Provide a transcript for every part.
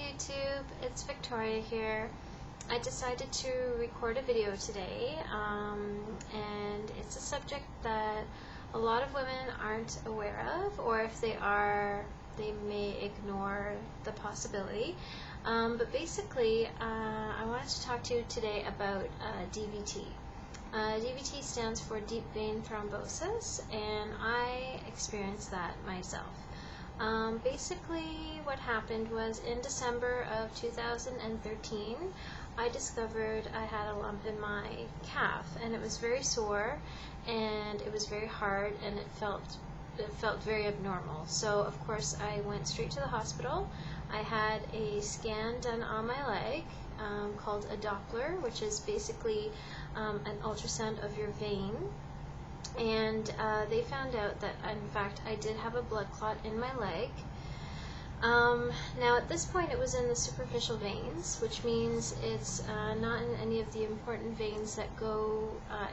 YouTube, it's Victoria here. I decided to record a video today, and it's a subject that a lot of women aren't aware of, or if they are, they may ignore the possibility. But basically, I wanted to talk to you today about DVT. DVT stands for deep vein thrombosis, and I experienced that myself. Basically what happened was in December of 2013 I discovered I had a lump in my calf, and it was very sore and it was very hard, and it felt very abnormal. So of course I went straight to the hospital. I had a scan done on my leg called a Doppler, which is basically an ultrasound of your vein. And they found out that in fact I did have a blood clot in my leg. Now at this point it was in the superficial veins, which means it's not in any of the important veins that go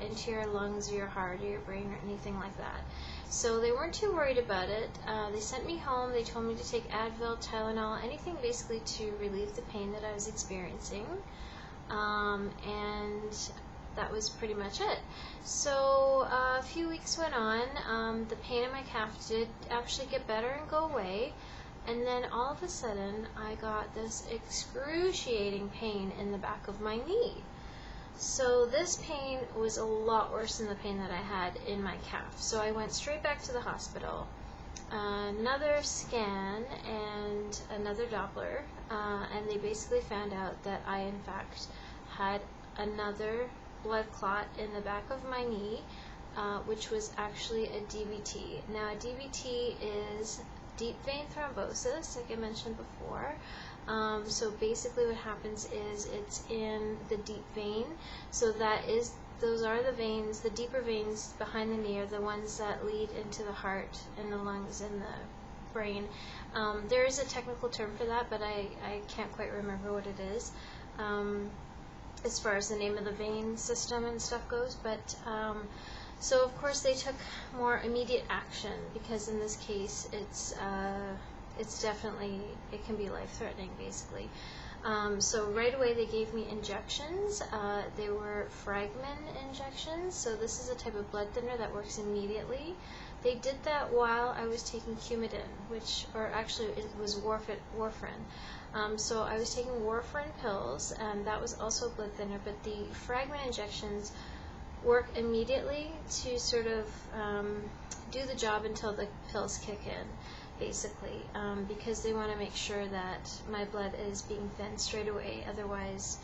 into your lungs or your heart or your brain or anything like that. So they weren't too worried about it. They sent me home. They told me to take Advil, Tylenol, anything basically to relieve the pain that I was experiencing. And that was pretty much it. So a few weeks went on. The pain in my calf did actually get better and go away, and then all of a sudden I got this excruciating pain in the back of my knee. So this pain was a lot worse than the pain that I had in my calf. So I went straight back to the hospital. Another scan and another Doppler, and they basically found out that I in fact had another blood clot in the back of my knee, which was actually a DVT. Now a DVT is deep vein thrombosis, like I mentioned before. So basically what happens is it's in the deep vein. So those are the veins, the deeper veins behind the knee are the ones that lead into the heart and the lungs and the brain. There is a technical term for that, but I can't quite remember what it is. As far as the name of the vein system and stuff goes, but so of course they took more immediate action, because in this case it's definitely, it can be life-threatening basically. So right away they gave me injections. They were fragment injections, so this is a type of blood thinner that works immediately. They did that while I was taking Coumadin, or actually it was warfarin. So I was taking warfarin pills, and that was also a blood thinner, but the fragment injections work immediately to sort of do the job until the pills kick in, basically, because they want to make sure that my blood is being thinned straight away. Otherwise,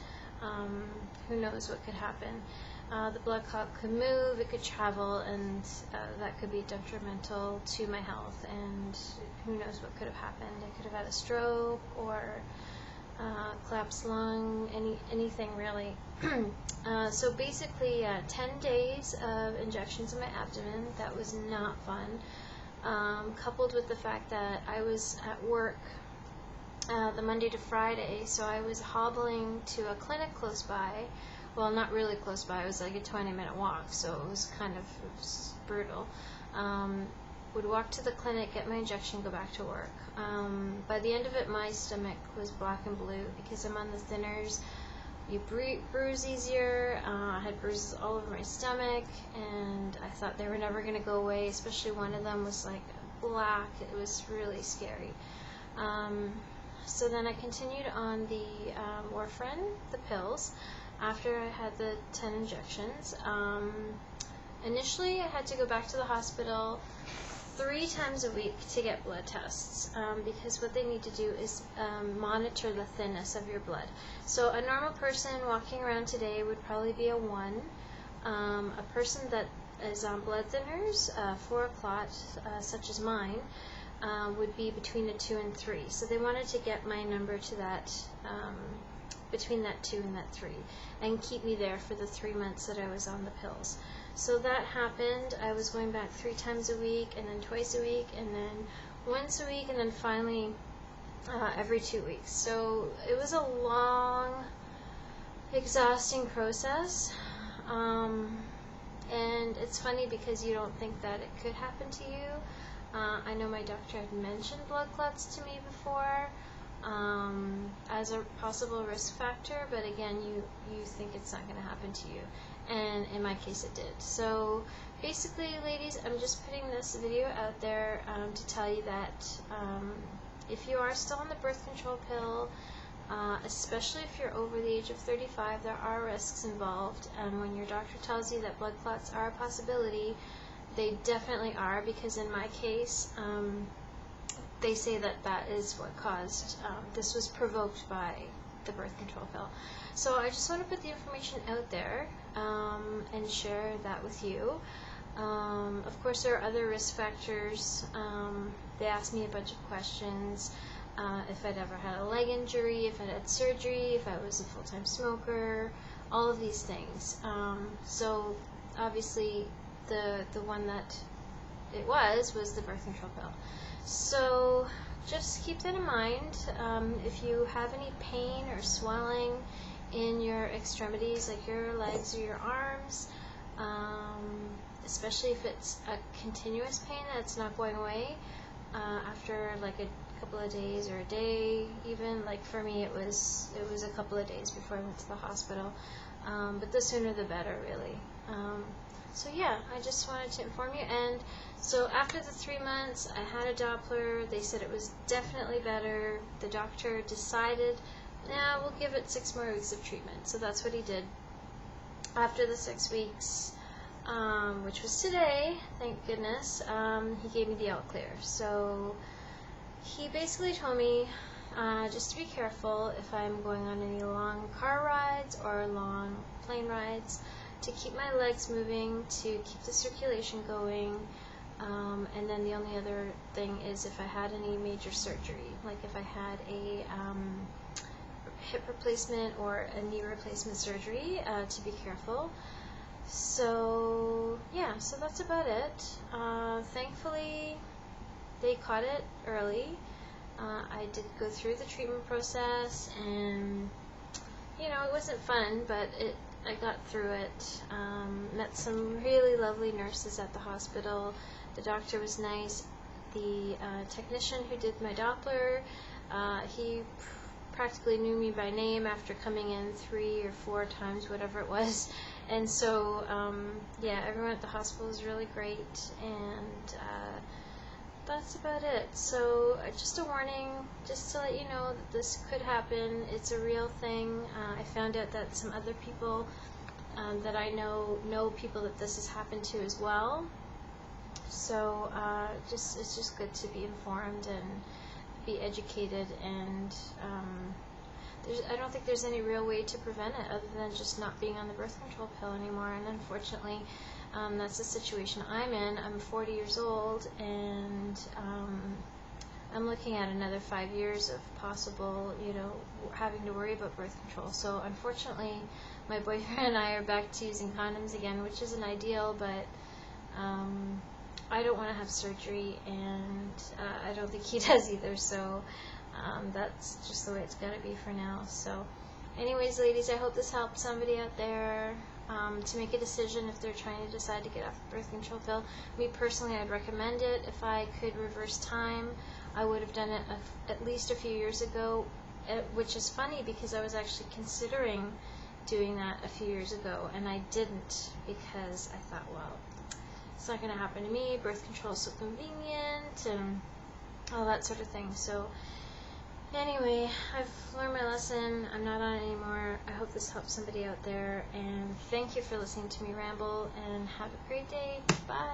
who knows what could happen. The blood clot could move, it could travel, and that could be detrimental to my health, and who knows what could have happened. I could have had a stroke or collapsed lung, anything really. So basically 10 days of injections in my abdomen. That was not fun, coupled with the fact that I was at work the Monday to Friday, so I was hobbling to a clinic close by. Well, not really close by, it was like a 20-minute walk, so it was brutal. Would walk to the clinic, get my injection, go back to work. By the end of it, my stomach was black and blue because I'm on the thinners. You bruise easier. I had bruises all over my stomach, and I thought they were never going to go away, especially one of them was like black. It was really scary. So then I continued on the warfarin, the pills, after I had the 10 injections. Initially I had to go back to the hospital 3 times a week to get blood tests, because what they need to do is monitor the thinness of your blood. So a normal person walking around today would probably be a 1. A person that is on blood thinners for a clot, such as mine, would be between a 2 and 3. So they wanted to get my number to that, between that 2 and that 3, and keep me there for the 3 months that I was on the pills. So that happened. I was going back 3 times a week, and then twice a week, and then once a week, and then finally every 2 weeks. So it was a long, exhausting process. And it's funny because you don't think that it could happen to you. I know my doctor had mentioned blood clots to me before, as a possible risk factor, but again, you think it's not going to happen to you, and in my case it did. So basically, ladies, I'm just putting this video out there to tell you that if you are still on the birth control pill, especially if you're over the age of 35, there are risks involved, and when your doctor tells you that blood clots are a possibility, they definitely are, because in my case, they say that that is what caused, this was provoked by the birth control pill. So I just want to put the information out there and share that with you. Of course, there are other risk factors. They asked me a bunch of questions. If I'd ever had a leg injury, if I'd had surgery, if I was a full-time smoker, all of these things. So obviously the one that it was the birth control pill. So just keep that in mind. If you have any pain or swelling in your extremities, like your legs or your arms, especially if it's a continuous pain that's not going away after like a couple of days or a day, even, like for me it was a couple of days before I went to the hospital, but the sooner the better, really. So yeah, I just wanted to inform you. And so after the 3 months, I had a Doppler. They said it was definitely better. The doctor decided, nah, we'll give it 6 more weeks of treatment. So that's what he did. After the 6 weeks, which was today, thank goodness, he gave me the all clear. So he basically told me just to be careful if I'm going on any long car rides or long plane rides, to keep my legs moving, to keep the circulation going, and then the only other thing is if I had any major surgery, like if I had a hip replacement or a knee replacement surgery, to be careful. So yeah, so that's about it. Thankfully they caught it early. I did go through the treatment process, and you know, it wasn't fun, but I got through it. Met some really lovely nurses at the hospital. The doctor was nice. The technician who did my Doppler, he practically knew me by name after coming in 3 or 4 times, whatever it was. And so, yeah, everyone at the hospital was really great, and that's about it. So just a warning, just to let you know that this could happen. It's a real thing. I found out that some other people that I know people that this has happened to as well. So it's just good to be informed and be educated, and I don't think there's any real way to prevent it other than just not being on the birth control pill anymore. And unfortunately, that's the situation I'm in. I'm 40 years old, and I'm looking at another 5 years of possible, you know, having to worry about birth control. So unfortunately, my boyfriend and I are back to using condoms again, which isn't ideal, but I don't want to have surgery, and I don't think he does either. So that's just the way it's got to be for now. So anyways, ladies, I hope this helps somebody out there to make a decision if they're trying to decide to get off the birth control pill. Me personally, I'd recommend it. If I could reverse time, I would have done it at least a few years ago, which is funny because I was actually considering doing that a few years ago, and I didn't because I thought, well, it's not going to happen to me. Birth control is so convenient and all that sort of thing. So anyway, I've learned my lesson. I'm not on it anymore. I hope this helps somebody out there, and thank you for listening to me ramble, and have a great day. Bye.